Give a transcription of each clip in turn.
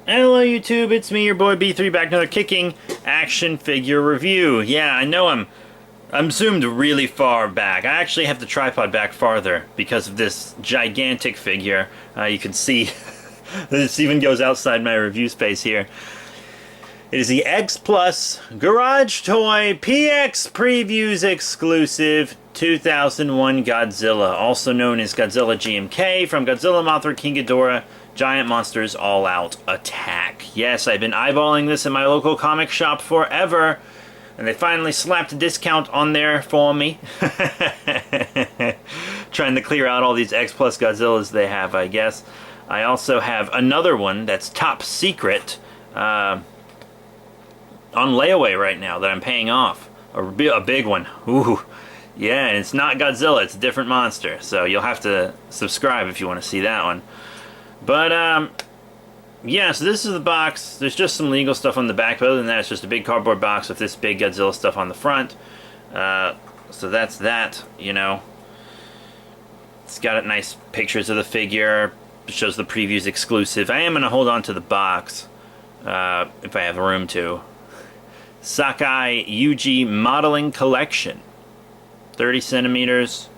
Hello YouTube, it's me, your boy B3, back another kicking action figure review. Yeah, I know I'm zoomed really far back. I actually have the tripod back farther because of this gigantic figure. You can see this even goes outside my review space here. It is the X Plus Garage Toy PX Previews exclusive 2001 Godzilla, also known as Godzilla GMK, from Godzilla, Mothra, King Ghidorah, Giant Monsters All Out Attack. Yes, I've been eyeballing this in my local comic shop forever, and they finally slapped a discount on there for me. Trying to clear out all these X Plus Godzillas they have, I guess. I also have another one that's top secret on layaway right now that I'm paying off. A big one. Ooh. Yeah, and it's not Godzilla, it's a different monster. So you'll have to subscribe if you want to see that one. But, yeah, so this is the box. There's just some legal stuff on the back, but other than that, it's just a big cardboard box with this big Godzilla stuff on the front. So that's that, you know. It's got nice pictures of the figure. It shows the previews exclusive. I am going to hold on to the box, if I have room to. Sakai Yuji Modeling Collection. 30 centimeters.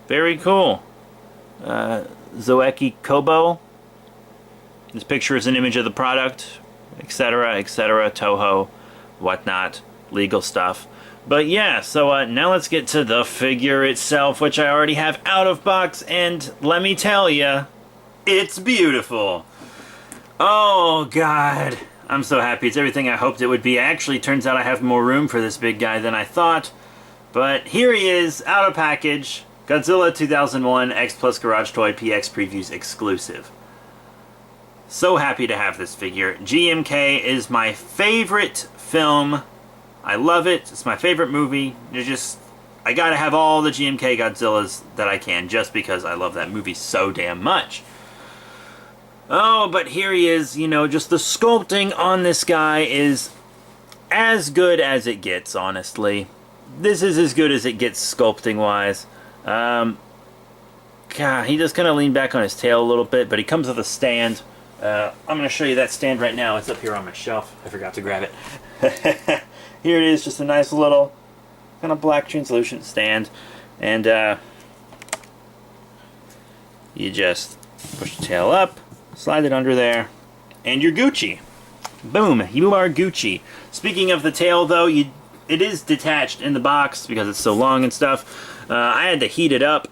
Very cool. Zoeki Kobo. This picture is an image of the product, etc., etc., Toho, whatnot, legal stuff. But yeah, so now let's get to the figure itself, which I already have out of box, and let me tell you, it's beautiful. Oh god, I'm so happy. It's everything I hoped it would be. Actually, turns out I have more room for this big guy than I thought. But here he is, out of package. Godzilla 2001 X Plus Garage Toy PX Previews exclusive. So happy to have this figure. GMK is my favorite film. I love it. It's my favorite movie. I gotta have all the GMK Godzillas that I can just because I love that movie so damn much. Oh, but here he is. You know, just the sculpting on this guy is as good as it gets, honestly. This is as good as it gets sculpting-wise. God, he just kind of leaned back on his tail a little bit, but he comes with a stand. I'm going to show you that stand right now. It's up here on my shelf. I forgot to grab it. Here it is, just a nice little kind of black translucent stand. And you just push the tail up, slide it under there, and you're Gucci. Boom, you are Gucci. Speaking of the tail, though, it is detached in the box because it's so long and stuff. I had to heat it up.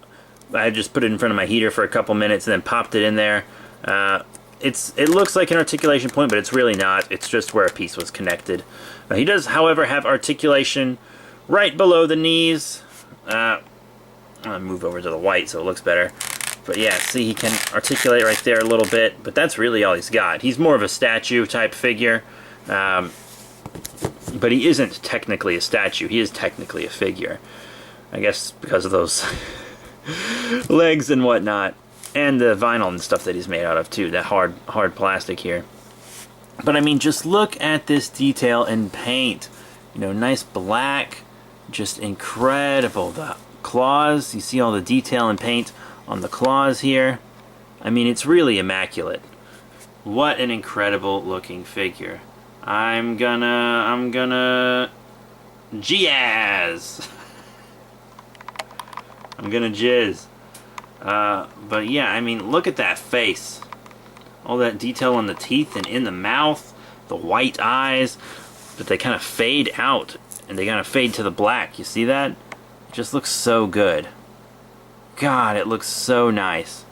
I just put it in front of my heater for a couple minutes and then popped it in there. It looks like an articulation point, but it's really not. It's just where a piece was connected. He does, however, have articulation right below the knees. I'm going to move over to the white so it looks better. But yeah, see, he can articulate right there a little bit, but that's really all he's got. He's more of a statue type figure. But he isn't technically a statue. He is technically a figure. I guess because of those legs and whatnot. And the vinyl and stuff that he's made out of too. That hard plastic here. But I mean, just look at this detail in paint. You know, nice black. Just incredible. The claws. You see all the detail and paint on the claws here. I mean, it's really immaculate. What an incredible looking figure. I'm gonna jazz. I'm gonna jizz. But yeah, I mean, look at that face. All that detail on the teeth and in the mouth, the white eyes, but they kind of fade out and they kind of fade to the black. You see that? It just looks so good. God, it looks so nice.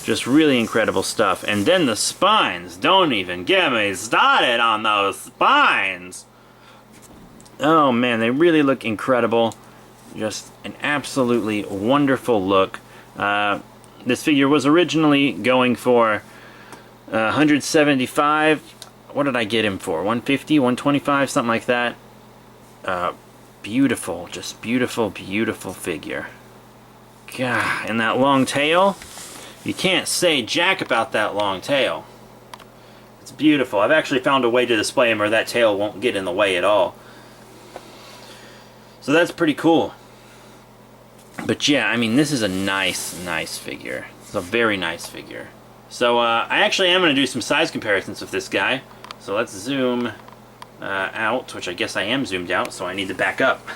Just really incredible stuff. And then the spines. Don't even get me started on those spines. Oh man, they really look incredible. Just an absolutely wonderful look. This figure was originally going for $175. What did I get him for? $150, $125, something like that. Beautiful, just beautiful, beautiful figure. God, and that long tail. You can't say jack about that long tail. It's beautiful. I've actually found a way to display him where that tail won't get in the way at all. So that's pretty cool. But yeah, I mean, this is a nice figure. It's a very nice figure. So I actually am going to do some size comparisons with this guy. So let's zoom out, which I guess I am zoomed out, so I need to back up.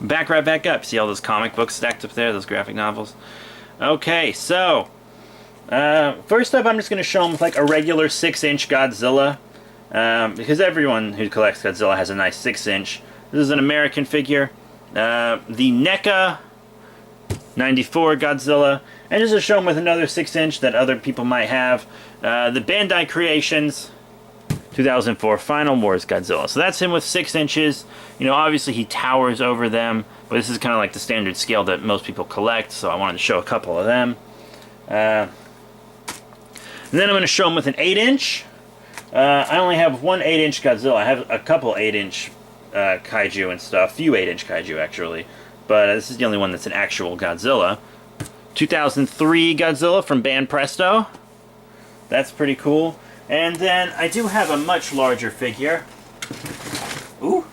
Back up. See all those comic books stacked up there, those graphic novels? Okay, so first up I'm just going to show them with like a regular 6-inch Godzilla. Because everyone who collects Godzilla has a nice 6-inch. This is an American figure. The NECA 94 Godzilla. And just to show them with another 6-inch that other people might have. The Bandai Creations 2004 Final Wars Godzilla. So that's him with 6 inches. You know, obviously he towers over them, but this is kind of like the standard scale that most people collect, so I wanted to show a couple of them. And then I'm going to show them with an 8-inch. I only have one 8-inch Godzilla. I have a couple 8-inch kaiju and stuff. Few 8-inch kaiju, actually. But this is the only one that's an actual Godzilla. 2003 Godzilla from Ban Presto. That's pretty cool. And then I do have a much larger figure. Ooh.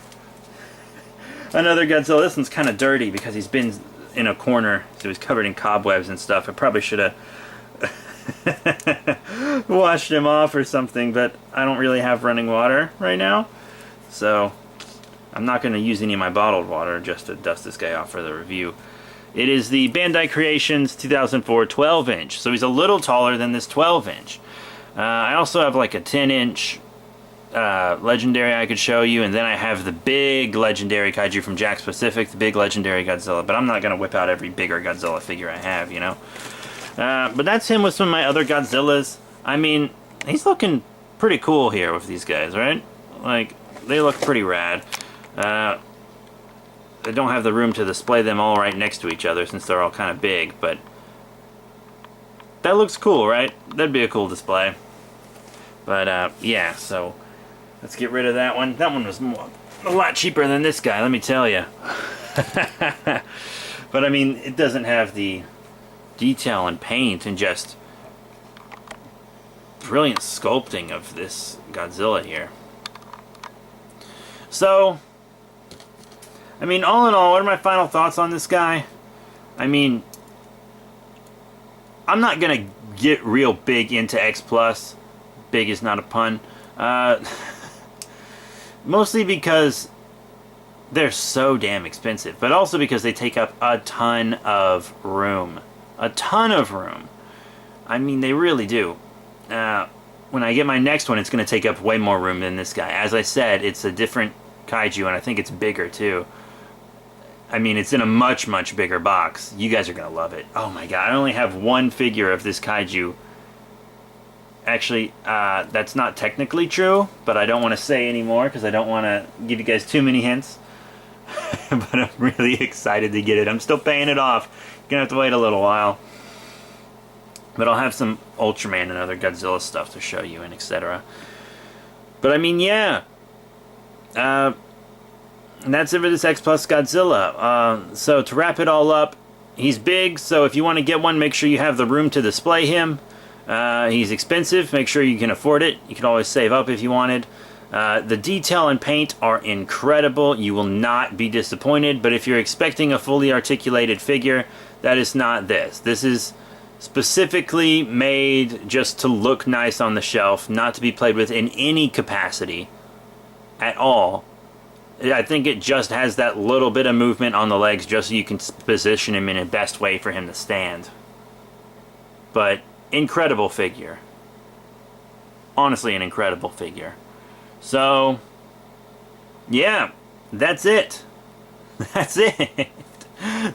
Another Godzilla. This one's kind of dirty because he's been in a corner, so he's covered in cobwebs and stuff. I probably should have washed him off or something, but I don't really have running water right now. So I'm not going to use any of my bottled water just to dust this guy off for the review. It is the Bandai Creations 2004 12-inch. So he's a little taller than this 12-inch. I also have like a 10-inch legendary I could show you, and then I have the big legendary kaiju from Jakks Pacific, the big legendary Godzilla, but I'm not going to whip out every bigger Godzilla figure I have, you know. But that's him with some of my other Godzillas. I mean, he's looking pretty cool here with these guys, right? Like, they look pretty rad. I don't have the room to display them all right next to each other since they're all kind of big, but that looks cool, right? That'd be a cool display. But, yeah, so let's get rid of that one. That one was a lot cheaper than this guy, let me tell you. But, I mean, it doesn't have the detail and paint and just brilliant sculpting of this Godzilla here. So, I mean, all in all, what are my final thoughts on this guy? I mean, I'm not going to get real big into X+. Big is not a pun. Mostly because they're so damn expensive, but also because they take up a ton of room. A ton of room. I mean, they really do. When I get my next one, it's going to take up way more room than this guy. As I said, it's a different kaiju, and I think it's bigger, too. I mean, it's in a much, much bigger box. You guys are going to love it. Oh my god, I only have one figure of this kaiju. Actually, that's not technically true, but I don't want to say anymore because I don't want to give you guys too many hints. But I'm really excited to get it. I'm still paying it off. You're going to have to wait a little while. But I'll have some Ultraman and other Godzilla stuff to show you and etc. But I mean, yeah. And that's it for this X Plus Godzilla. So to wrap it all up, he's big, so if you want to get one, make sure you have the room to display him. He's expensive, make sure you can afford it. You can always save up if you wanted. The detail and paint are incredible. You will not be disappointed, but if you're expecting a fully articulated figure, that is not this. This is specifically made just to look nice on the shelf, not to be played with in any capacity at all. I think it just has that little bit of movement on the legs just so you can position him in the best way for him to stand. But incredible figure. Honestly, an incredible figure. So, yeah, that's it. That's it.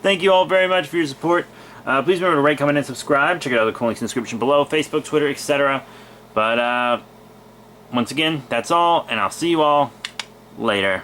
Thank you all very much for your support. Please remember to rate, comment, and subscribe. Check out other cool links in the description below. Facebook, Twitter, etc. But, once again, that's all, and I'll see you all later.